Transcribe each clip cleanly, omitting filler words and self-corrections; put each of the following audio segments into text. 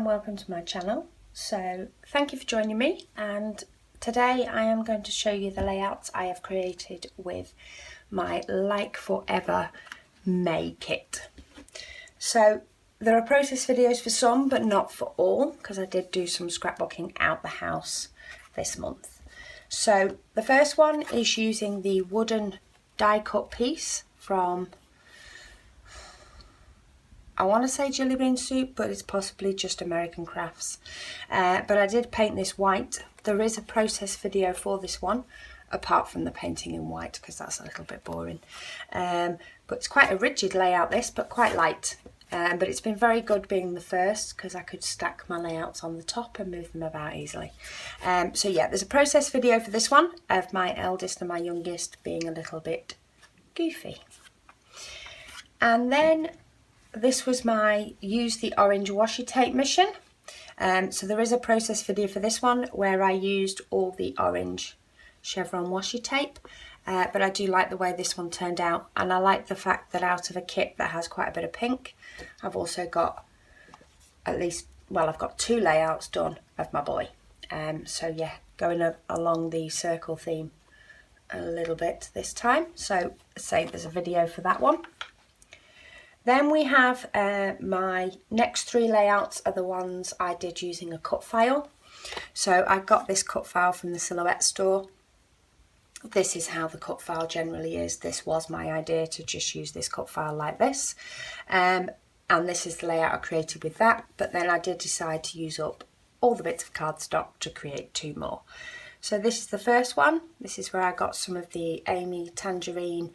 welcome to my channel. So thank you for joining me, and today I am going to show you the layouts I have created with my Like Forever May kit. So there are process videos for some but not for all, because I did do some scrapbooking out the house this month. So the first one is using the wooden die cut piece from, I want to say Jelly Bean Soup, but it's possibly just American Crafts. But I did paint this white. There is a process video for this one, apart from the painting in white, because that's a little bit boring. But it's quite a rigid layout this, but quite light. But it's been very good being the first, because I could stack my layouts on the top and move them about easily. So yeah, there's a process video for this one, of my eldest and my youngest being a little bit goofy. And then this was my use the orange washi tape mission. So there is a process video for this one where I used all the orange chevron washi tape, but I do like the way this one turned out, and I like the fact that out of a kit that has quite a bit of pink, I've also got at least, well, I've got 2 layouts done of my boy. So yeah, going along the circle theme a little bit this time. So say there's a video for that one. Then we have my next 3 layouts are the ones I did using a cut file. So I got this cut file from the Silhouette store. This is how the cut file generally is. This was my idea, to just use this cut file like this. And this is the layout I created with that. But then I did decide to use up all the bits of cardstock to create 2 more. So this is the first one. This is where I got some of the Amy Tangerine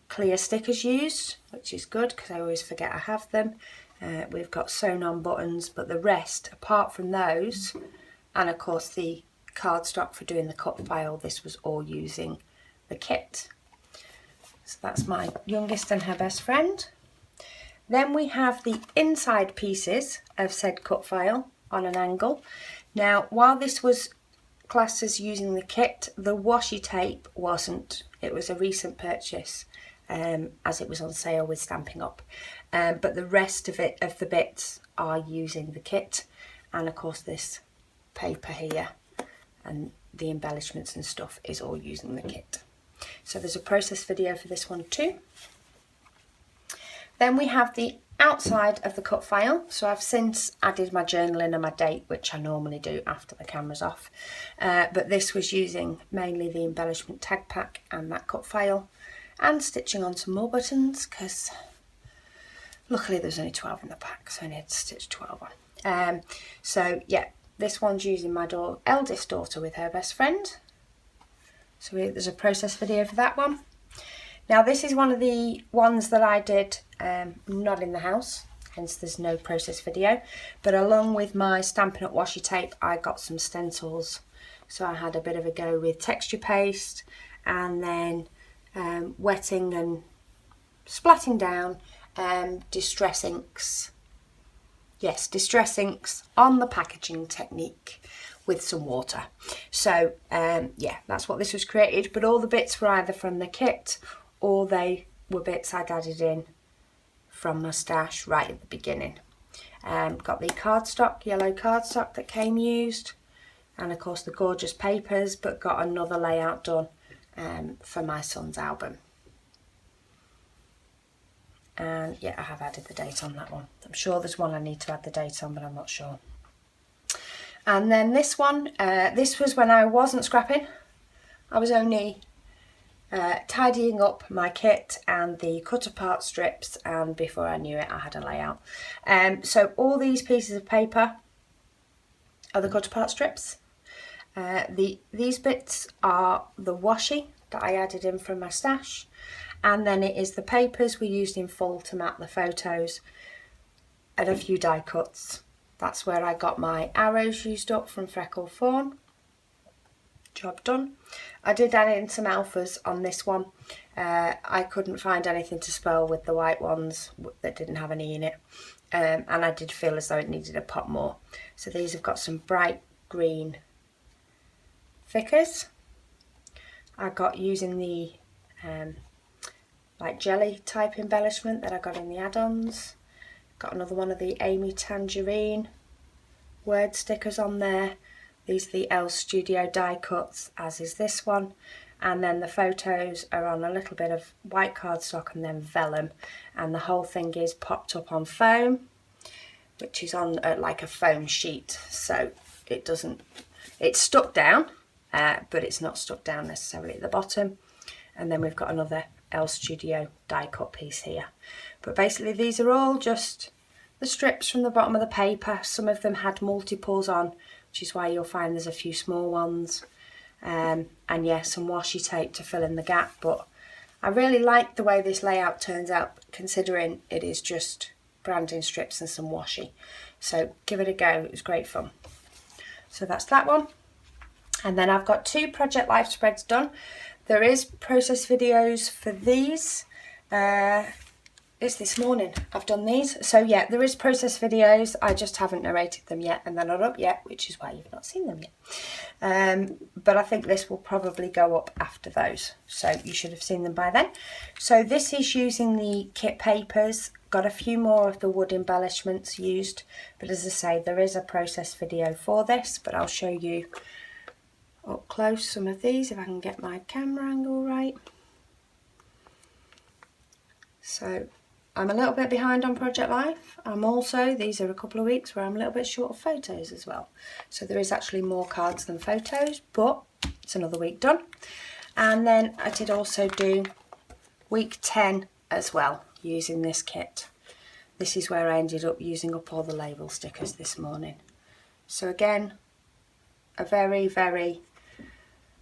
clear stickers used, which is good because I always forget I have them. We've got sewn on buttons, but the rest, apart from those, and of course the cardstock for doing the cut file, this was all using the kit. So that's my youngest and her best friend. Then we have the inside pieces of said cut file on an angle. Now, while this was classed as using the kit, the washi tape wasn't. It was a recent purchase, as it was on sale with Stampin' Up. But the rest of it, of the bits, are using the kit, and of course this paper here and the embellishments and stuff is all using the kit. So there's a process video for this one too. Then we have the outside of the cut file. So I've since added my journaling and my date, which I normally do after the camera's off. But this was using mainly the embellishment tag pack and that cut file, and stitching on some more buttons, because luckily there's only 12 in the pack, so I need to stitch 12 on. So yeah, this one's using my eldest daughter with her best friend. So there's a process video for that one. Now this is one of the ones that I did not in the house, hence there's no process video, but along with my Stampin' Up washi tape I got some stencils. So I had a bit of a go with texture paste, and then wetting and splatting down distress inks. Yes, distress inks on the packaging technique with some water. So yeah, that's what this was created, but all the bits were either from the kit or they were bits I'd added in from my stash right at the beginning. Got the cardstock, yellow cardstock that came used, and of course the gorgeous papers, but got another layout done for my son's album. And yeah, I have added the date on that one. I'm sure there's one I need to add the date on, but I'm not sure. And then this one, this was when I wasn't scrapping. I was only tidying up my kit and the cut apart strips, and before I knew it I had a layout. So all these pieces of paper are the cut apart strips. These bits are the washi that I added in from my stash, and then it is the papers we used in full to map the photos, and a few die cuts. That's where I got my arrows used up from Freckle Fawn. Job done. I did add in some alphas on this one. I couldn't find anything to spell with the white ones that didn't have an E in it, and I did feel as though it needed a pop more. So these have got some bright green thickers. I got using the like jelly type embellishment that I got in the add-ons. Got another one of the Amy Tangerine word stickers on there. These are the Elle Studio die cuts, as is this one. And then the photos are on a little bit of white cardstock and then vellum. And the whole thing is popped up on foam, which is on like a foam sheet. So it doesn't, it's stuck down, but it's not stuck down necessarily at the bottom. And then we've got another Elle Studio die cut piece here. But basically these are all just the strips from the bottom of the paper. Some of them had multiples on, which is why you'll find there's a few small ones. And yeah, some washi tape to fill in the gap, but I really like the way this layout turns out, considering it is just branding strips and some washi. So give it a go, it was great fun. So that's that one. And then I've got 2 Project Life spreads done. There is process videos for these. It's this morning I've done these. So yeah, there is process videos. I just haven't narrated them yet, and they're not up yet, which is why you've not seen them yet. But I think this will probably go up after those. So you should have seen them by then. So this is using the kit papers. Got a few more of the wood embellishments used. But as I say, there is a process video for this, but I'll show you up close some of these if I can get my camera angle right. So I'm a little bit behind on Project Life. I'm also, these are a couple of weeks where I'm a little bit short of photos as well. So there is actually more cards than photos, but it's another week done. And then I did also do week 10 as well, using this kit. This is where I ended up using up all the label stickers this morning. So again, a very, very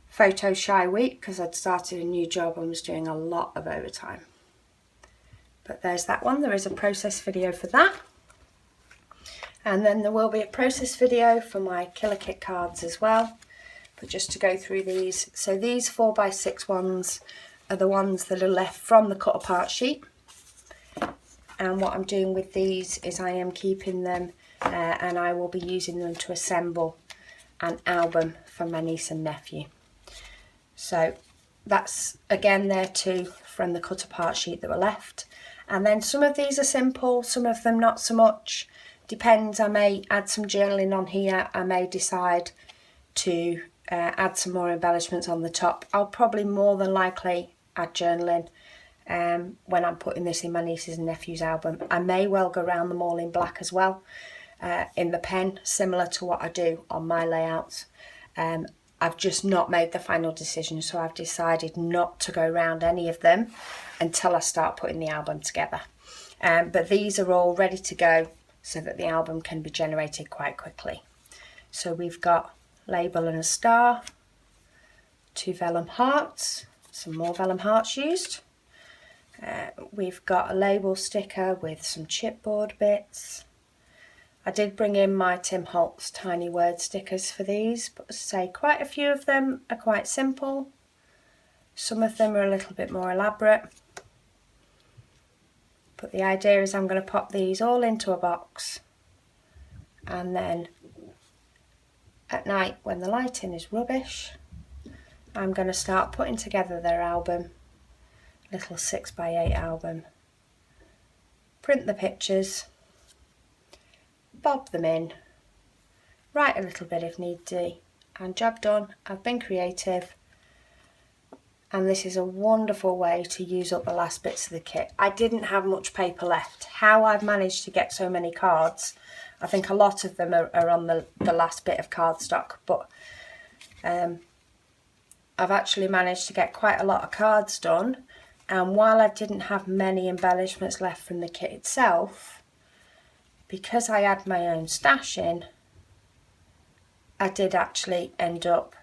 photo shy week because I'd started a new job and was doing a lot of overtime. But there's that one. There is a process video for that. And then there will be a process video for my Killer Kit cards as well. But just to go through these. So these 4x6 ones are the ones that are left from the cut apart sheet. And what I'm doing with these is I am keeping them and I will be using them to assemble an album for my niece and nephew. So that's again there too from the cut apart sheet that were left. And then some of these are simple, some of them not so much. Depends, I may add some journaling on here. I may decide to add some more embellishments on the top. I'll probably more than likely add journaling when I'm putting this in my niece's and nephew's album. I may well go around them all in black as well in the pen, similar to what I do on my layouts. I've just not made the final decision, so I've decided not to go around any of them until I start putting the album together. But these are all ready to go so that the album can be generated quite quickly. So we've got label and a star, 2 vellum hearts, some more vellum hearts used. We've got a label sticker with some chipboard bits. I did bring in my Tim Holtz tiny word stickers for these, but as I say, quite a few of them are quite simple. Some of them are a little bit more elaborate. But the idea is I'm going to pop these all into a box, and then at night when the lighting is rubbish, I'm going to start putting together their album, little 6x8 album, print the pictures, bob them in, write a little bit if need be, and job done. I've been creative, and this is a wonderful way to use up the last bits of the kit. I didn't have much paper left. How I've managed to get so many cards, I think a lot of them are on the last bit of cardstock, but I've actually managed to get quite a lot of cards done, and while I didn't have many embellishments left from the kit itself, because I had my own stash in, I did actually end up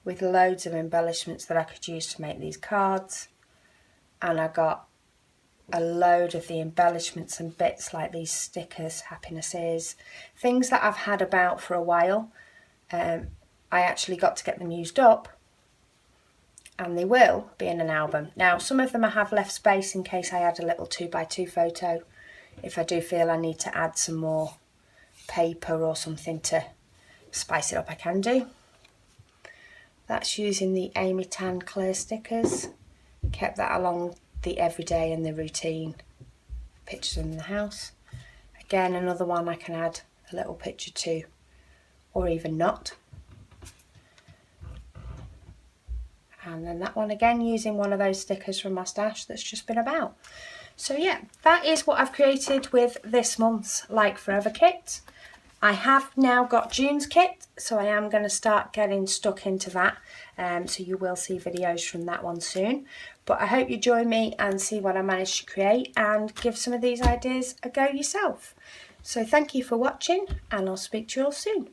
with loads of embellishments that I could use to make these cards, and I got a load of the embellishments and bits like these stickers, happinesses, things that I've had about for a while. I actually got to get them used up, and they will be in an album. Now some of them I have left space in case I add a little 2x2 photo. If I do feel I need to add some more paper or something to spice it up, I can do. That's using the Amy Tan clear stickers. Kept that along the everyday and the routine pictures in the house. Again, another one I can add a little picture to, or even not. And then that one again, using one of those stickers from my stash that's just been about. So yeah, that is what I've created with this month's Like Forever kit. I have now got June's kit, so I am going to start getting stuck into that. So you will see videos from that one soon. But I hope you join me and see what I managed to create and give some of these ideas a go yourself. So thank you for watching, and I'll speak to you all soon.